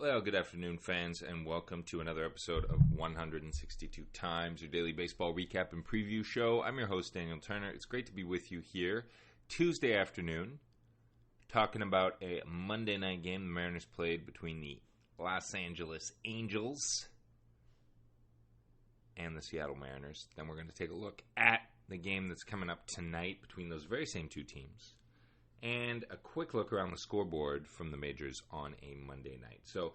Well, good afternoon, fans, and welcome to another episode of 162 Times, your daily baseball recap and preview show. I'm your host, Daniel Turner. It's great to be with you here Tuesday afternoon, talking about a Monday night game the Mariners played between the Los Angeles Angels and the Seattle Mariners. Then we're going to take a look at the game that's coming up tonight between those very same two teams, and a quick look around the scoreboard from the majors on a Monday night. So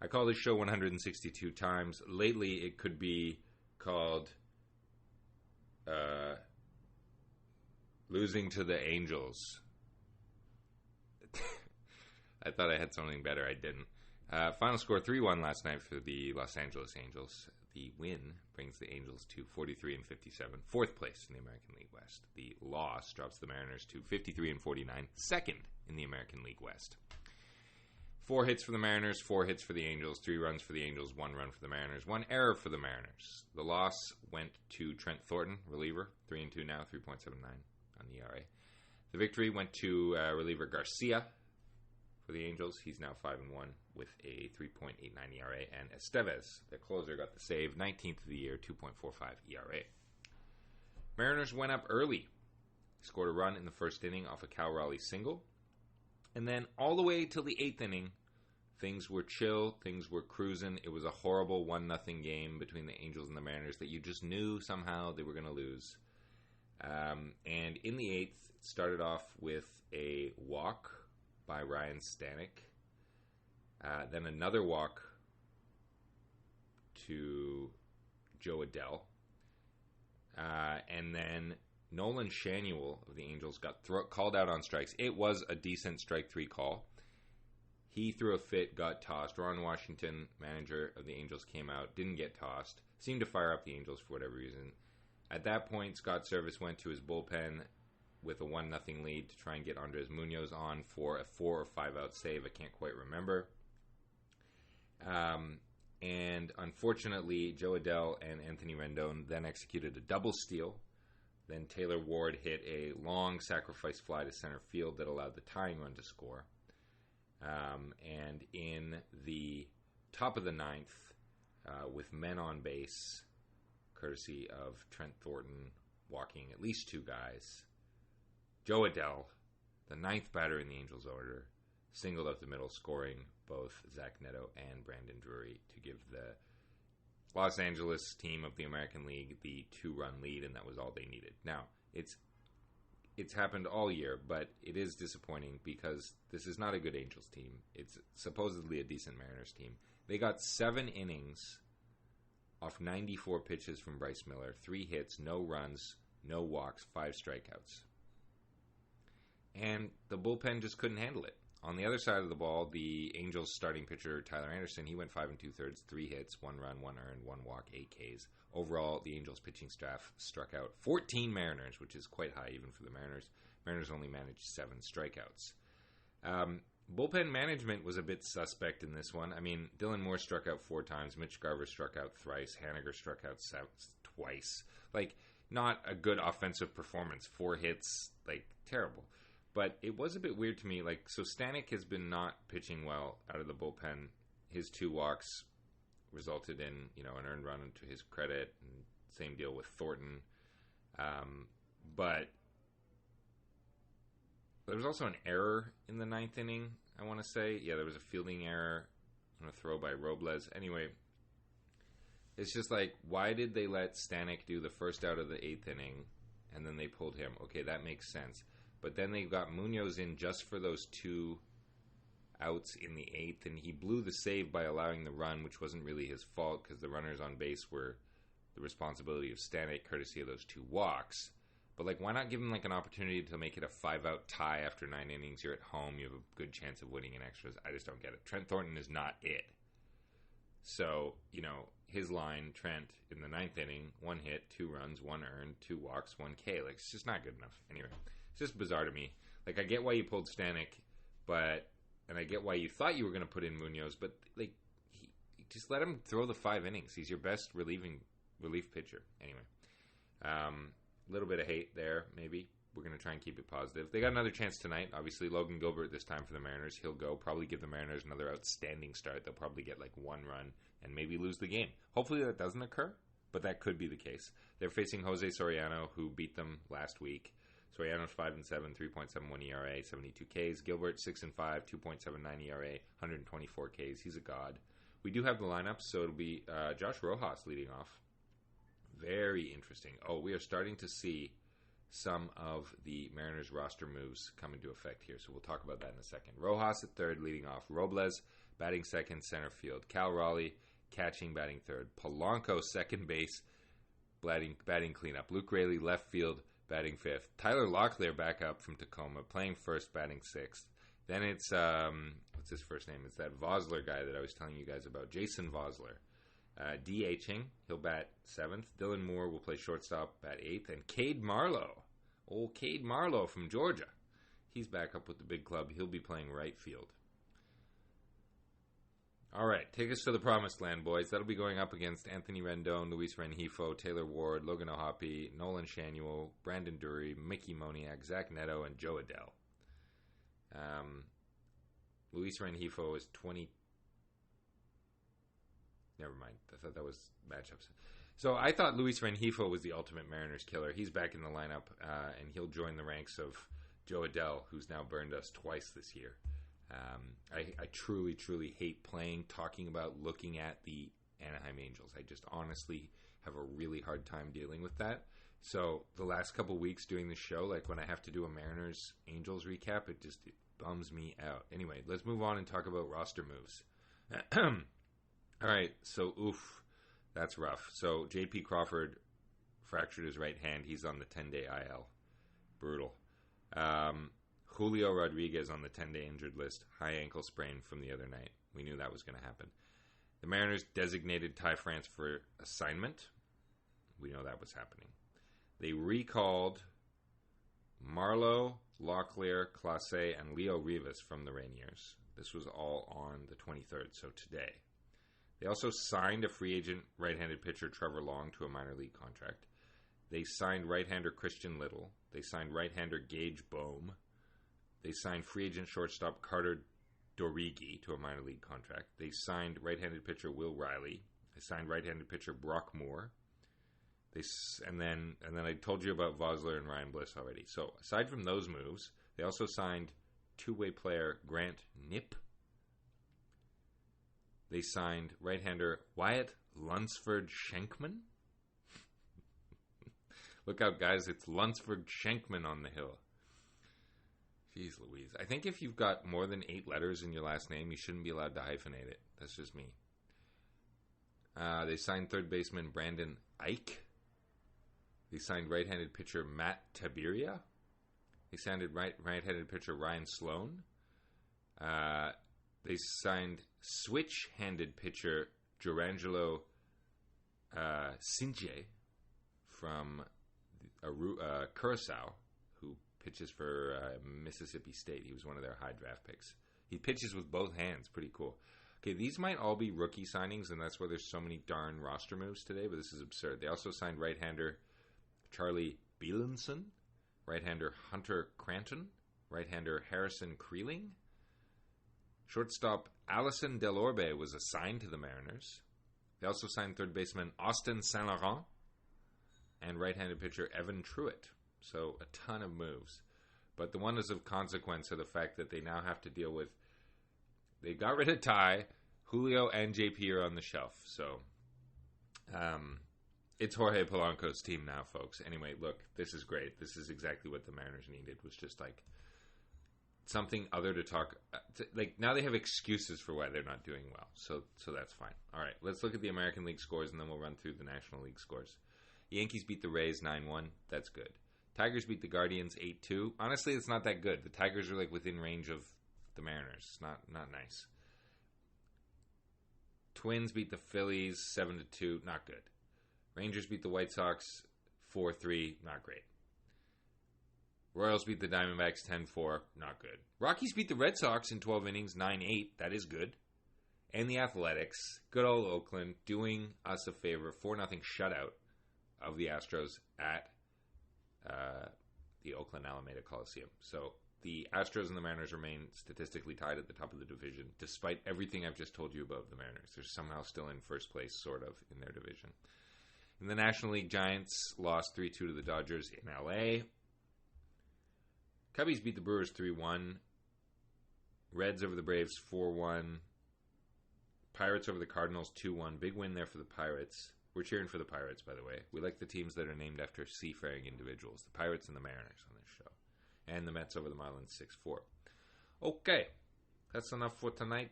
I call this show 162 Times. Lately, it could be called Losing to the Angels. I thought I had something better. I didn't. Final score 3-1 last night for the Los Angeles Angels. The win brings the Angels to 43 and 57, fourth place in the American League West. The loss drops the Mariners to 53 and 49, second in the American League West. 4 hits for the Mariners, 4 hits for the Angels, 3 runs for the Angels, 1 run for the Mariners, 1 error for the Mariners. The loss went to Trent Thornton, reliever, 3-2 now, 3.79 on the ERA. The victory went to reliever Garcia for the Angels. He's now 5-1 with a 3.89 ERA. And Estevez, the closer, got the save, 19th of the year, 2.45 ERA. Mariners went up early. Scored a run in the first inning off a Cal Raleigh single. And then all the way till the 8th inning, things were chill, things were cruising. It was a horrible 1-0 game between the Angels and the Mariners that you just knew somehow they were going to lose. And in the 8th, it started off with a walk by Ryan Stanek. Then another walk to Jo Adell. And then Nolan Schanuel of the Angels got called out on strikes. It was a decent strike 3 call. He threw a fit, got tossed. Ron Washington, manager of the Angels, came out, didn't get tossed. Seemed to fire up the Angels for whatever reason. At that point, Scott Servais went to his bullpen with a 1-0 lead to try and get Andres Munoz on for a 4 or 5 out save. I can't quite remember. And unfortunately, Jo Adell and Anthony Rendon then executed a double steal. Then Taylor Ward hit a long sacrifice fly to center field that allowed the tying run to score. And in the top of the 9th, with men on base, courtesy of Trent Thornton walking at least 2 guys, Jo Adell, the 9th batter in the Angels order, singled up the middle, scoring both Zach Neto and Brandon Drury to give the Los Angeles team of the American League the 2-run lead, and that was all they needed. Now, it's happened all year, but it is disappointing because this is not a good Angels team. It's supposedly a decent Mariners team. They got 7 innings off 94 pitches from Bryce Miller, 3 hits, no runs, no walks, 5 strikeouts. And the bullpen just couldn't handle it. On the other side of the ball, the Angels starting pitcher, Tyler Anderson, he went 5 2/3, 3 hits, 1 run, 1 earned, 1 walk, 8 Ks. Overall, the Angels pitching staff struck out 14 Mariners, which is quite high even for the Mariners. Mariners only managed 7 strikeouts. Bullpen management was a bit suspect in this one. I mean, Dylan Moore struck out 4 times. Mitch Garver struck out thrice. Haniger struck out twice. Like, not a good offensive performance. 4 hits, like, terrible. But it was a bit weird to me. Like, so Stanek has been not pitching well out of the bullpen. His 2 walks resulted in, an earned run to his credit. And same deal with Thornton. But there was also an error in the 9th inning, I want to say. Yeah, there was a fielding error on a throw by Robles. Anyway, it's just like, why did they let Stanek do the first out of the 8th inning, and then they pulled him? Okay, that makes sense. But then they got Munoz in just for those 2 outs in the 8th, and he blew the save by allowing the run, which wasn't really his fault because the runners on base were the responsibility of Stanek, courtesy of those 2 walks. But, why not give him, an opportunity to make it a 5-out tie after 9 innings? You're at home. You have a good chance of winning in extras. I just don't get it. Trent Thornton is not it. So, his line, Trent, in the 9th inning, 1 hit, 2 runs, 1 earned, 2 walks, 1 K. It's just not good enough. Anyway, it's just bizarre to me. I get why you pulled Stanek, and I get why you thought you were going to put in Munoz, but, just let him throw the 5 innings. He's your best relief pitcher. Anyway, a little bit of hate there, maybe. we're going to try and keep it positive. They got another chance tonight. Obviously, Logan Gilbert this time for the Mariners. He'll go, probably give the Mariners another outstanding start. They'll probably get like one run and maybe lose the game. Hopefully that doesn't occur, but that could be the case. They're facing Jose Soriano, who beat them last week. Soriano's 5-7, 3.71 ERA, 72 Ks. Gilbert 6-5, 2.79 ERA, 124 Ks. He's a god. We do have the lineup, so it'll be Josh Rojas leading off. Very interesting. Oh, we are starting to see some of the Mariners roster moves come into effect here, so we'll talk about that in a second. Rojas at third, leading off. Robles batting second, center field. Cal Raleigh catching, batting third. Polanco second base, batting cleanup. Luke Raley left field, batting fifth. Tyler Locklear back up from Tacoma, playing first, batting sixth. Then it's, what's his first name? It's that Vosler guy that I was telling you guys about, Jason Vosler. DHing, he'll bat seventh. Dylan Moore will play shortstop, bat eighth. And Cade Marlowe, old Cade Marlowe from Georgia, he's back up with the big club. He'll be playing right field. All right, take us to the promised land, boys. That'll be going up against Anthony Rendon, Luis Rengifo, Taylor Ward, Logan O'Hoppe, Nolan Shanuel, Brandon Drury, Mickey Moniak, Zach Neto, and Joe Adell. Luis Rengifo is 20. Never mind. I thought that was matchups. So I thought Luis Rengifo was the ultimate Mariners killer. He's back in the lineup, and he'll join the ranks of Joe Adell, who's now burned us twice this year. I truly, truly hate talking about, looking at the Anaheim Angels. I just honestly have a really hard time dealing with that. So the last couple weeks doing the show, like when I have to do a Mariners Angels recap, it bums me out. Anyway, let's move on and talk about roster moves. All right, so that's rough. So J.P. Crawford fractured his right hand. He's on the 10-day IL. Brutal. Julio Rodriguez on the 10-day injured list. High ankle sprain from the other night. We knew that was going to happen. The Mariners designated Ty France for assignment. We know that was happening. They recalled Marlowe, Locklear, Clase, and Leo Rivas from the Rainiers. This was all on the 23rd, so today. They also signed a free agent right-handed pitcher, Trevor Long, to a minor league contract. They signed right-hander Christian Little. They signed right-hander Gage Bohm. They signed free agent shortstop Carter Dorigi to a minor league contract. They signed right-handed pitcher Will Riley. They signed right-handed pitcher Brock Moore. And then I told you about Vosler and Ryan Bliss already. So aside from those moves, they also signed two-way player Grant Knipp. They signed right-hander Wyatt Lunsford Schenkman. Look out, guys. It's Lunsford Schenkman on the hill. Jeez Louise. I think if you've got more than 8 letters in your last name, you shouldn't be allowed to hyphenate it. That's just me. They signed third baseman Brandon Ike. They signed right-handed pitcher Matt Tabiria. They signed right-handed pitcher Ryan Sloan. They signed switch-handed pitcher Jorangelo Sinje from Curacao, who pitches for Mississippi State. He was one of their high draft picks. He pitches with both hands. Pretty cool. Okay, these might all be rookie signings, and that's why there's so many darn roster moves today, but this is absurd. They also signed right-hander Charlie Bielenson, right-hander Hunter Cranton, right-hander Harrison Creeling. Shortstop Allison Delorbe was assigned to the Mariners. They also signed third baseman Austin Saint Laurent and right-handed pitcher Evan Truitt. So a ton of moves. But the one is of consequence of the fact that they now have to deal with, they got rid of Ty, Julio and JP are on the shelf. So it's Jorge Polanco's team now, folks. Anyway, look, this is great. This is exactly what the Mariners needed, was just like something other to talk. Like now they have excuses for why they're not doing well. So that's fine. All right, let's look at the American League scores, and then we'll run through the National League scores. Yankees beat the Rays 9-1. That's good. Tigers beat the Guardians 8-2. Honestly, it's not that good. The Tigers are like within range of the Mariners. It's not nice. Twins beat the Phillies 7-2. Not good. Rangers beat the White Sox 4-3. Not great. Royals beat the Diamondbacks 10-4. Not good. Rockies beat the Red Sox in 12 innings 9-8. That is good. And the Athletics, good old Oakland, doing us a favor. 4-0 shutout of the Astros at the Oakland Alameda Coliseum. So the Astros and the Mariners remain statistically tied at the top of the division, despite everything I've just told you about the Mariners. They're somehow still in first place, sort of, in their division. In the National League, Giants lost 3-2 to the Dodgers in L.A. Cubbies beat the Brewers 3-1. Reds over the Braves 4-1. Pirates over the Cardinals 2-1. Big win there for the Pirates. We're cheering for the Pirates, by the way. We like the teams that are named after seafaring individuals. The Pirates and the Mariners on this show. And the Mets over the Marlins 6-4. Okay. That's enough for tonight.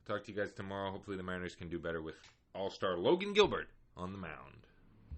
Talk to you guys tomorrow. Hopefully the Mariners can do better with All-Star Logan Gilbert on the mound.